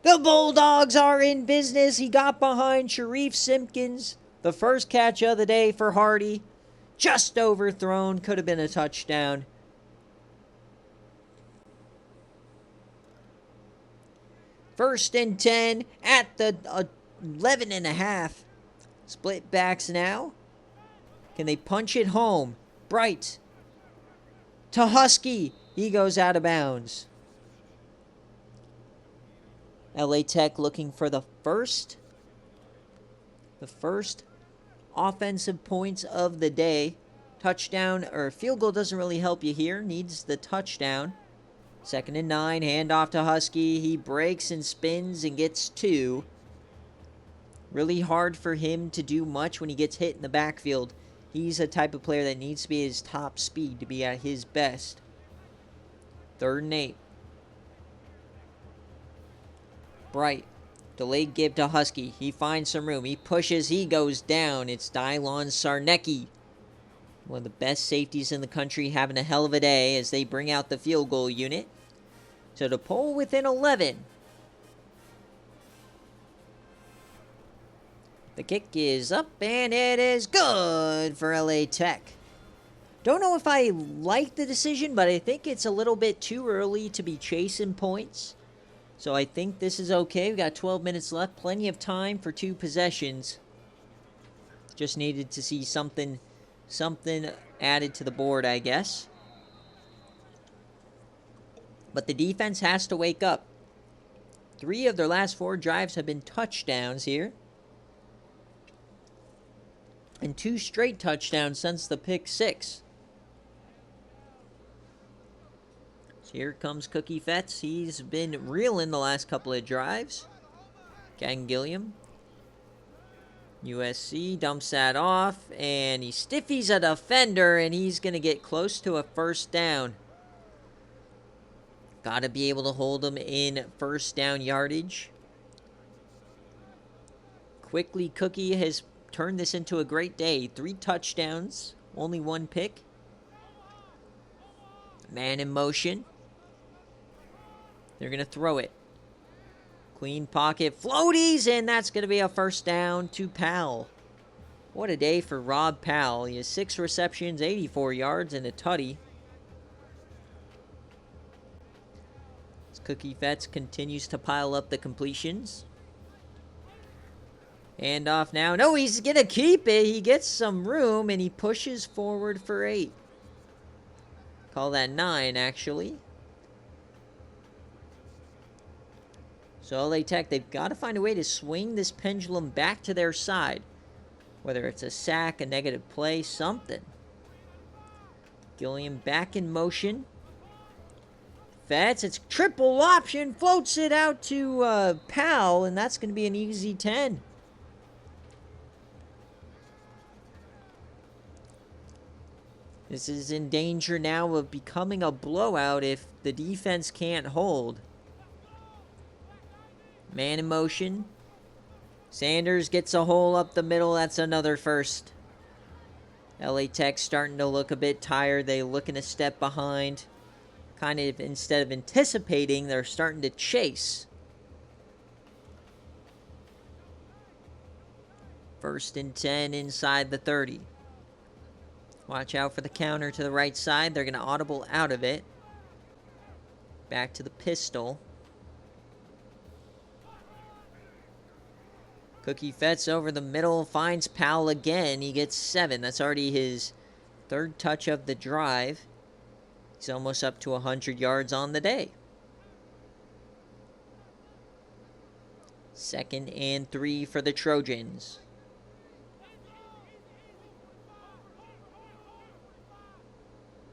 The Bulldogs are in business. He got behind Sharif Simpkins. The first catch of the day for Hardy. Just overthrown. Could have been a touchdown. First and 10 at the 11.5. Split backs now. Can they punch it home? Bright to Husky. He goes out of bounds. LA Tech looking for the first offensive points of the day. Touchdown or field goal doesn't really help you here. Needs the touchdown. 2nd and 9. Handoff to Husky. He breaks and spins and gets 2. Really hard for him to do much when he gets hit in the backfield. He's a type of player that needs to be at his top speed to be at his best. 3rd and 8. Bright. Delayed give to Husky. He finds some room. He pushes. He goes down. It's Dylon Sarnecki. One of the best safeties in the country, having a hell of a day as they bring out the field goal unit. So to pull within 11. The kick is up, and it is good for LA Tech. Don't know if I like the decision, but I think it's a little bit too early to be chasing points. So I think this is okay. We got 12 minutes left. Plenty of time for 2 possessions. Just needed to see something added to the board, I guess. But the defense has to wake up. 3 of their last 4 drives have been touchdowns here. And 2 straight touchdowns since the pick 6. So here comes Cookie Fetz. He's been reeling the last couple of drives. Gang Gilliam. USC dumps that off. And he stiffies a defender. And he's going to get close to a first down. Got to be able to hold him in first down yardage. Quickly, Cookie has turned this into a great day. 3 touchdowns, only 1 pick. Man in motion. They're going to throw it. Clean pocket, floaties, and that's going to be a first down to Powell. What a day for Rob Powell. He has 6 receptions, 84 yards, and a tutty. As Cookie Fetz continues to pile up the completions. Hand off now. No, he's going to keep it. He gets some room, and he pushes forward for 8. Call that 9, actually. So LA Tech, they've got to find a way to swing this pendulum back to their side. Whether it's a sack, a negative play, something. Gilliam back in motion. Fetz, it's triple option. Floats it out to Powell, and that's going to be an easy 10. This is in danger now of becoming a blowout if the defense can't hold. Man in motion. Sanders gets a hole up the middle. That's another first. LA Tech starting to look a bit tired. They're looking a step behind. Kind of, instead of anticipating, they're starting to chase. First and 10 inside the 30. Watch out for the counter to the right side. They're going to audible out of it. Back to the pistol. Cookie Fetz over the middle. Finds Powell again. He gets 7. That's already his 3rd touch of the drive. He's almost up to 100 yards on the day. 2nd and 3 for the Trojans.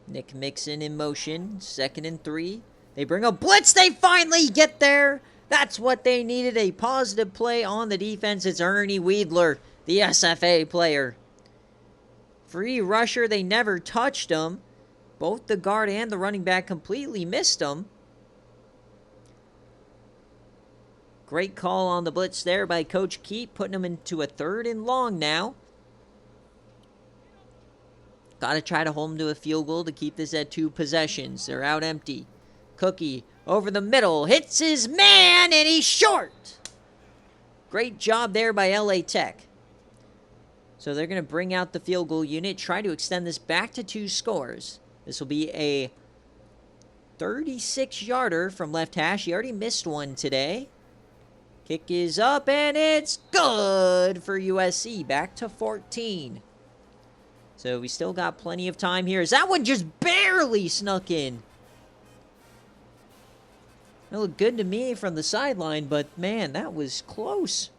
Nick Mixon in motion. 2nd and 3. They bring a blitz. They finally get there. That's what they needed. A positive play on the defense. It's Ernie Weidler, the SFA player. Free rusher. They never touched him. Both the guard and the running back completely missed him. Great call on the blitz there by Coach Keep, putting him into a 3rd and long now. Got to try to hold him to a field goal to keep this at 2 possessions. They're out empty. Cookie over the middle. Hits his man, and he's short. Great job there by LA Tech. So they're going to bring out the field goal unit. Try to extend this back to 2 scores. This will be a 36-yarder from left hash. He already missed one today. Kick is up, and it's good for USC. Back to 14. So we still got plenty of time here. As that one just barely snuck in. It looked good to me from the sideline, but man, that was close.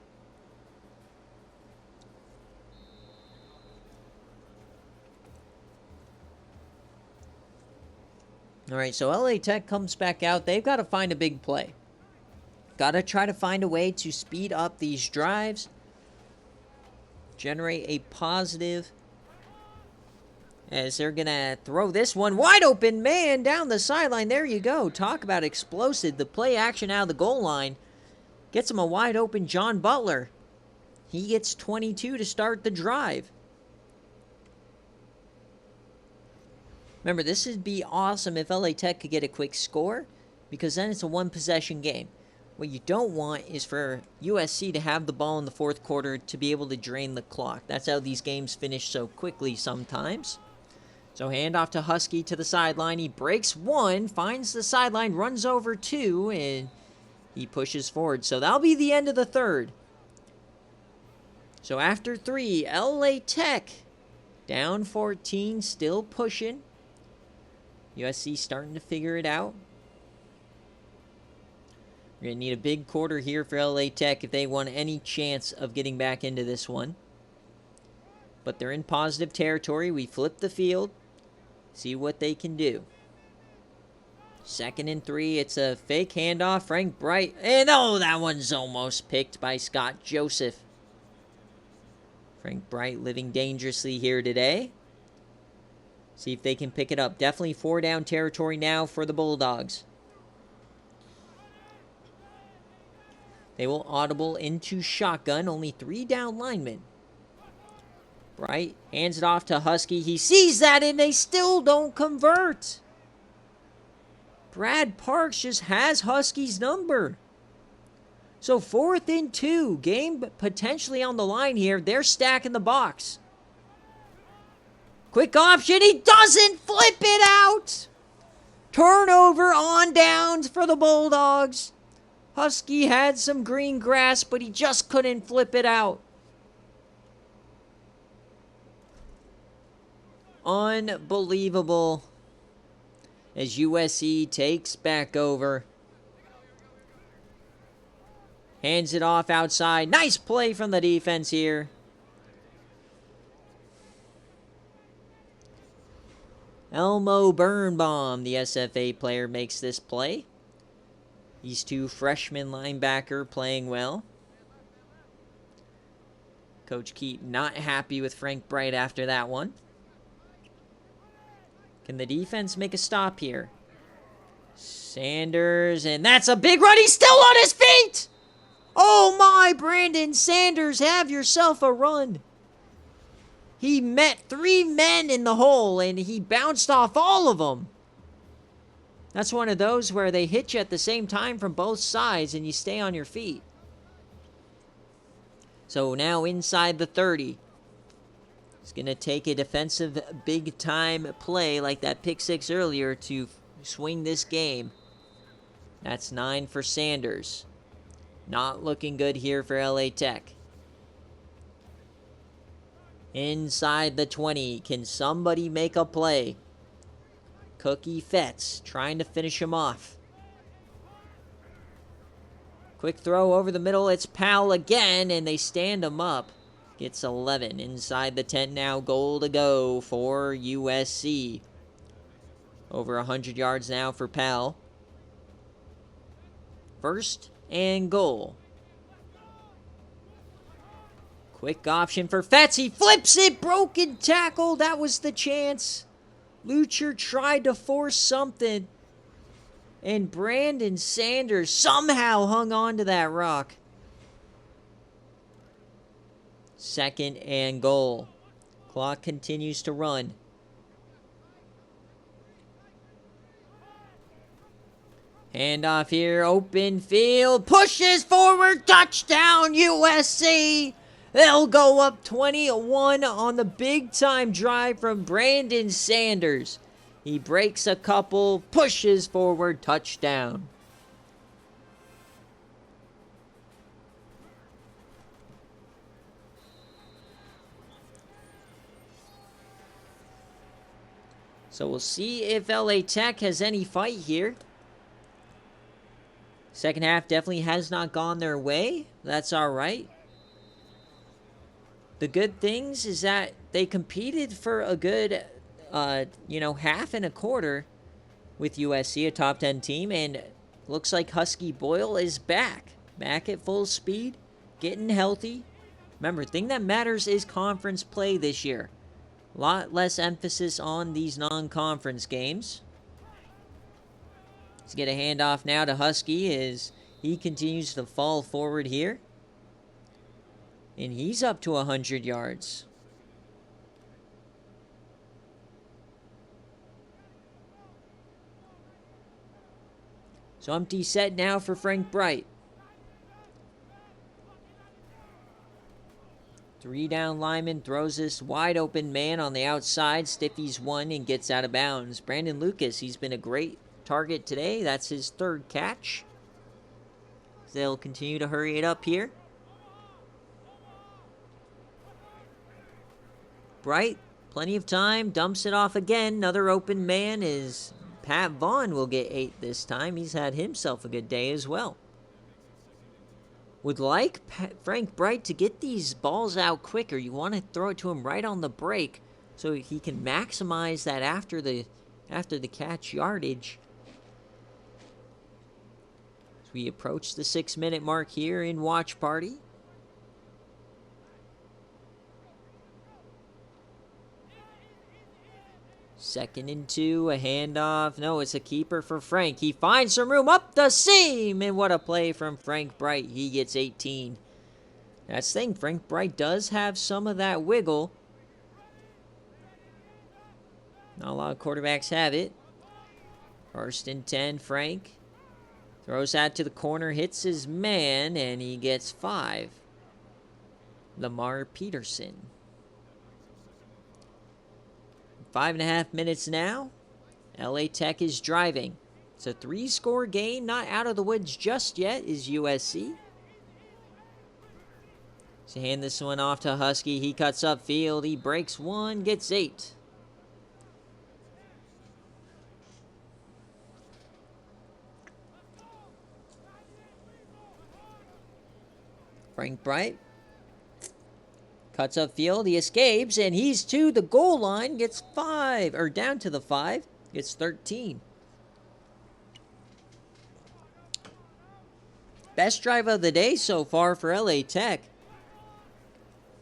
All right, so LA Tech comes back out. They've got to find a big play. Got to try to find a way to speed up these drives. Generate a positive. As they're going to throw this one wide open, man, down the sideline. There you go. Talk about explosive. The play action out of the goal line gets him a wide open John Butler. He gets 22 to start the drive. Remember, this would be awesome if LA Tech could get a quick score, because then it's a one-possession game. What you don't want is for USC to have the ball in the fourth quarter to be able to drain the clock. That's how these games finish so quickly sometimes. So handoff to Husky to the sideline. He breaks one, finds the sideline, runs over two, and he pushes forward. So that'll be the end of the third. So after 3, LA Tech down 14, still pushing. USC starting to figure it out. We're going to need a big quarter here for LA Tech if they want any chance of getting back into this one. But they're in positive territory. We flip the field. See what they can do. 2nd and 3. It's a fake handoff. Frank Bright. And oh, that one's almost picked by Scott Joseph. Frank Bright living dangerously here today. See if they can pick it up. Definitely 4 down territory now for the Bulldogs. They will audible into shotgun. Only 3 down linemen. Bright hands it off to Husky. He sees that, and they still don't convert. Brad Parks just has Husky's number. So 4th and 2. Game potentially on the line here. They're stacking the box. Quick option. He doesn't flip it out. Turnover on downs for the Bulldogs. Husky had some green grass, but he just couldn't flip it out. Unbelievable. As USC takes back over. Hands it off outside. Nice play from the defense here. Elmo Birnbaum, the SFA player, makes this play. These 2 freshman linebacker playing well. Coach Keaton not happy with Frank Bright after that one. Can the defense make a stop here? Sanders, and that's a big run. He's still on his feet! Oh my, Brandon Sanders, have yourself a run. He met 3 men in the hole, and he bounced off all of them. That's one of those where they hit you at the same time from both sides, and you stay on your feet. So now inside the 30. It's going to take a defensive big-time play like that pick 6 earlier to swing this game. That's 9 for Sanders. Not looking good here for LA Tech. Inside the 20. Can somebody make a play? Cookie Fetz trying to finish him off. Quick throw over the middle. It's Powell again, and they stand him up. Gets 11. Inside the 10 now. Goal to go for USC. Over 100 yards now for Powell. 1st and goal. Quick option for Fetz. He flips it. Broken tackle. That was the chance. Lucher tried to force something. And Brandon Sanders somehow hung on to that rock. 2nd and goal. Clock continues to run. Handoff here, open field, pushes forward, touchdown USC! They'll go up 21 on the big-time drive from Brandon Sanders. He breaks a couple, pushes forward, touchdown. So we'll see if LA Tech has any fight here. Second half definitely has not gone their way. That's all right. The good things is that they competed for a good, half and a quarter with USC, a top 10 team, and looks like Husky Boyle is back at full speed, getting healthy. Remember, the thing that matters is conference play this year. A lot less emphasis on these non-conference games. Let's get a handoff now to Husky as he continues to fall forward here. And he's up to 100 yards. So empty set now for Frank Bright. 3 down lineman throws this wide open man on the outside. Stiffies one and gets out of bounds. Brandon Lucas, he's been a great target today. That's his 3rd catch. They'll continue to hurry it up here. Bright, plenty of time, dumps it off again. Another open man is Pat Vaughn will get 8 this time. He's had himself a good day as well. Would like Frank Bright to get these balls out quicker. You want to throw it to him right on the break so he can maximize that after the catch yardage. As we approach the 6-minute mark here in Watch Party. Second and 2, a handoff. No, it's a keeper for Frank. He finds some room up the seam, and what a play from Frank Bright. He gets 18. That's the thing, Frank Bright does have some of that wiggle. Not a lot of quarterbacks have it. 1st and 10, Frank. Throws that to the corner, hits his man, and he gets 5. Lamar Peterson. 5.5 minutes now. LA Tech is driving. It's a 3-score game. Not out of the woods just yet is USC. So hand this one off to Husky. He cuts upfield. He breaks one. Gets 8. Frank Bright. Cuts upfield, he escapes, and he's to the goal line, gets 5, or down to the 5, gets 13. Best drive of the day so far for LA Tech.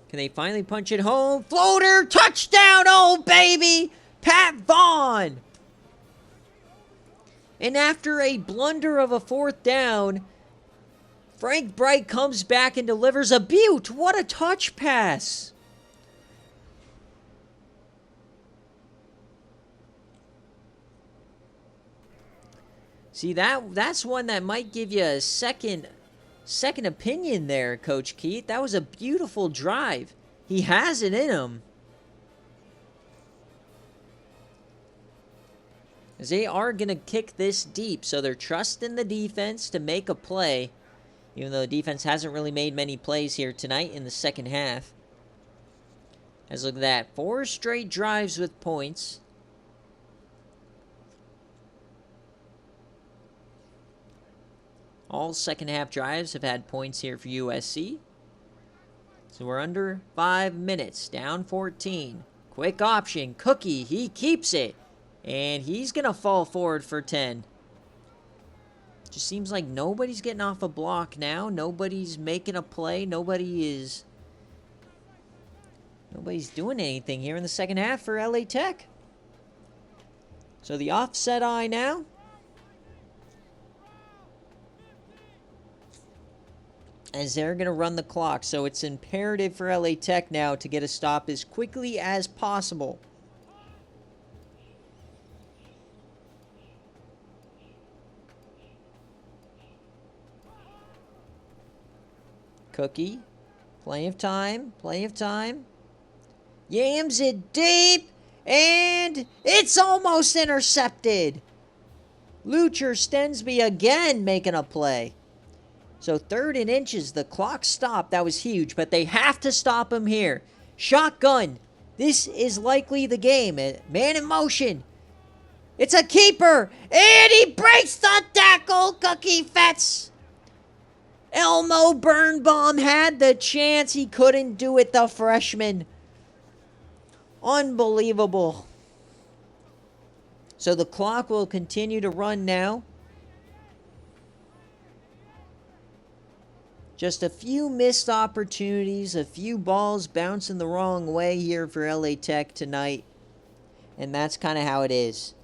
Can they finally punch it home? Floater, touchdown, oh baby! Pat Vaughn! And after a blunder of a 4th down, Frank Bright comes back and delivers a beaut. What a touch pass. See, that's one that might give you a second opinion there, Coach Keith. That was a beautiful drive. He has it in him. As they are going to kick this deep, so they're trusting the defense to make a play. Even though the defense hasn't really made many plays here tonight in the second half. As look at that. 4 straight drives with points. All second half drives have had points here for USC. So we're under 5 minutes. Down 14. Quick option. Cookie. He keeps it. And he's going to fall forward for 10. Just seems like nobody's getting off a block now. Nobody's making a play. Nobody's doing anything here in the second half for LA Tech. So the offset eye now. As they're going to run the clock. So it's imperative for LA Tech now to get a stop as quickly as possible. Cookie. Plenty of time. Yams it deep. And it's almost intercepted. Lucher Stensby again making a play. So 3rd and inches. The clock stopped. That was huge. But they have to stop him here. Shotgun. This is likely the game. Man in motion. It's a keeper. And he breaks the tackle. Cookie Fetz. Elmo Birnbaum had the chance. He couldn't do it, the freshman. Unbelievable. So the clock will continue to run now. Just a few missed opportunities, a few balls bouncing the wrong way here for LA Tech tonight. And that's kind of how it is.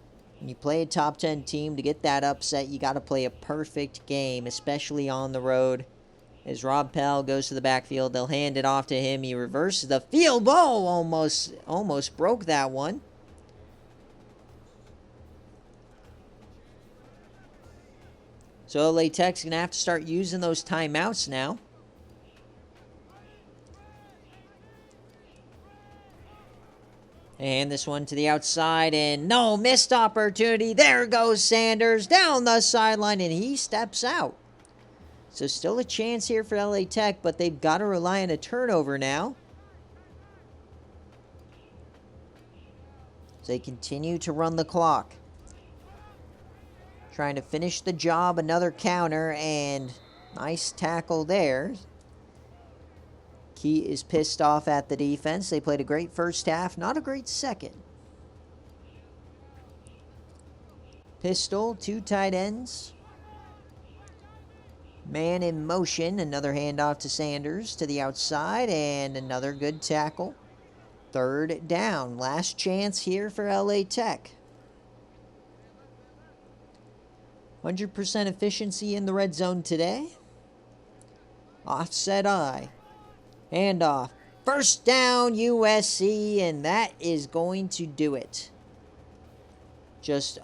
When you play a top 10 team, to get that upset, you got to play a perfect game, especially on the road. As Rob Pell goes to the backfield, they'll hand it off to him. He reverses the field goal. Almost broke that one. So LA Tech's going to have to start using those timeouts now. And this one to the outside, and no, missed opportunity. There goes Sanders down the sideline, and he steps out. So still a chance here for LA Tech, but they've got to rely on a turnover now. So they continue to run the clock. Trying to finish the job, another counter, and nice tackle there. Key is pissed off at the defense. They played a great first half, not a great second. Pistol, two tight ends. Man in motion, another handoff to Sanders to the outside, and another good tackle. Third down, last chance here for LA Tech. 100% efficiency in the red zone today. Offset eye. Handoff. First down, USC, and that is going to do it. Just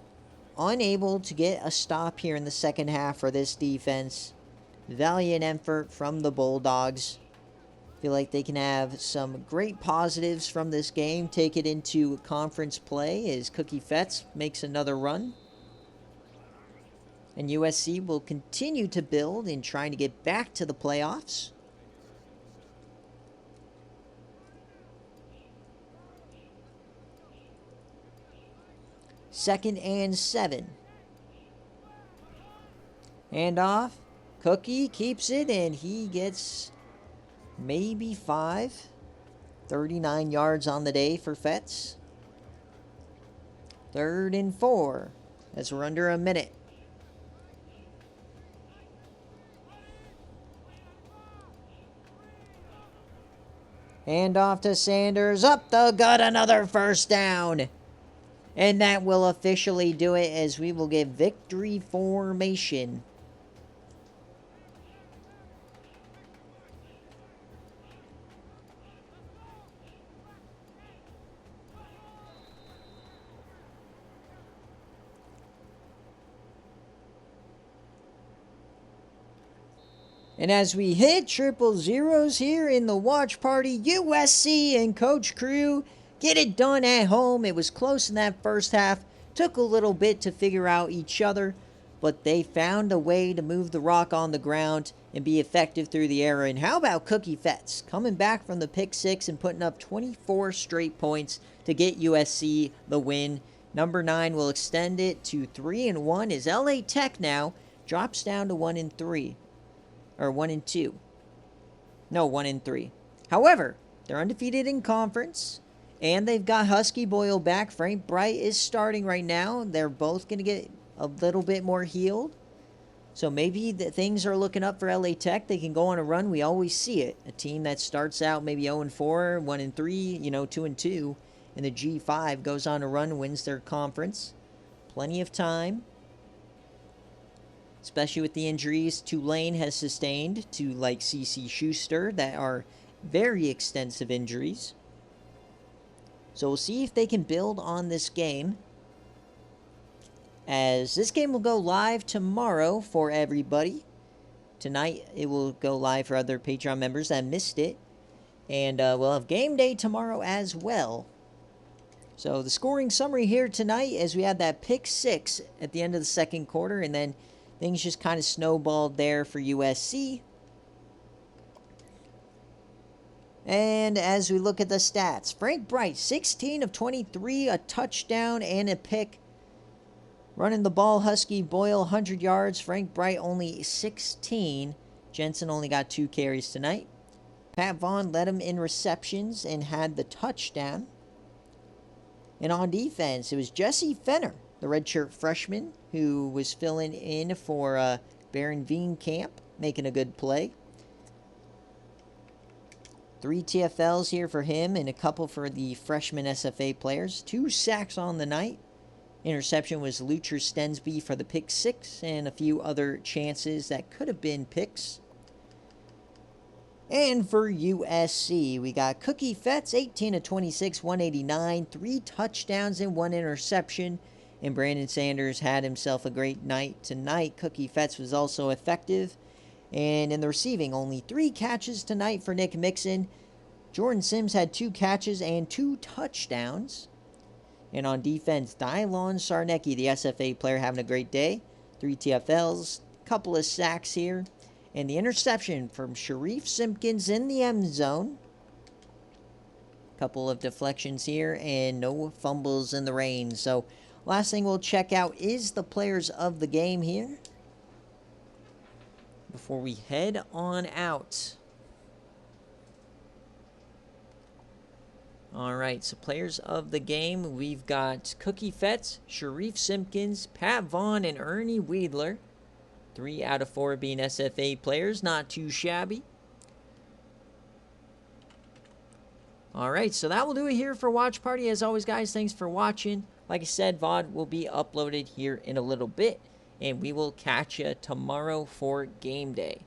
unable to get a stop here in the second half for this defense. Valiant effort from the Bulldogs. Feel like they can have some great positives from this game. Take it into conference play as Cookie Fetz makes another run. And USC will continue to build in trying to get back to the playoffs. Second and 7. Handoff. Cookie keeps it, and he gets maybe 5. 39 yards on the day for Fetz. 3rd and 4. As we're under a minute. Handoff to Sanders. Up the gut, another first down. And that will officially do it as we will get victory formation. And as we hit triple zeros here in the watch party, USC and Coach Crew get it done at home. It was close in that first half. Took a little bit to figure out each other, but they found a way to move the rock on the ground and be effective through the air. And how about Cookie Fetz coming back from the pick 6 and putting up 24 straight points to get USC the win. Number 9 will extend it to 3-1 as LA Tech now drops down to 1-3. Or 1-2. No, 1-3. However, they're undefeated in conference. And they've got Husky Boyle back. Frank Bright is starting right now. They're both going to get a little bbit more healed. So maybe things are looking up for LA Tech. They can go on a run. We always see it. A team that starts out maybe 0-4, 1-3, 2-2. And the G5 goes on a run, wins their conference. Plenty of time. Especially with the injuries Tulane has sustained to like CC Schuster that are very extensive injuries. So we'll see if they can build on this game. As this game will go live tomorrow for everybody. Tonight it will go live for other Patreon members that missed it. And we'll have game day tomorrow as well. So the scoring summary here tonight as we had that pick 6 at the end of the second quarter. And then things just kind of snowballed there for USC. And as we look at the stats, Frank Bright, 16 of 23, a touchdown and a pick. Running the ball, Husky, Boyle, 100 yards. Frank Bright, only 16. Jensen only got 2 carries tonight. Pat Vaughn led him in receptions and had the touchdown. And on defense, it was Jesse Fenner, the redshirt freshman, who was filling in for Baron Veenkamp, making a good play. 3 TFLs here for him and a couple for the freshman SFA players. 2 sacks on the night. Interception was Lucher Stensby for the pick 6 and a few other chances that could have been picks. And for USC, we got Cookie Fetts, 18 of 26, 189, 3 touchdowns and 1 interception. And Brandon Sanders had himself a great night tonight. Cookie Fetts was also effective. And in the receiving, only 3 catches tonight for Nick Mixon. Jordan Sims had 2 catches and 2 touchdowns. And on defense, Dylon Sarnecki, the SFA player, having a great day. 3 TFLs, couple of sacks here. And the interception from Sharif Simpkins in the end zone. Couple of deflections here and no fumbles in the rain. So last thing we'll check out is the players of the game here before we head on out. Alright, so players of the game, we've got Cookie Fetts, Sharif Simpkins, Pat Vaughn, and Ernie Weidler. 3 out of 4 being SFA players, not too shabby. Alright, so that will do it here for Watch Party. As always, guys, thanks for watching. Like I said, VOD will be uploaded here in a little bit, and we will catch you tomorrow for game day.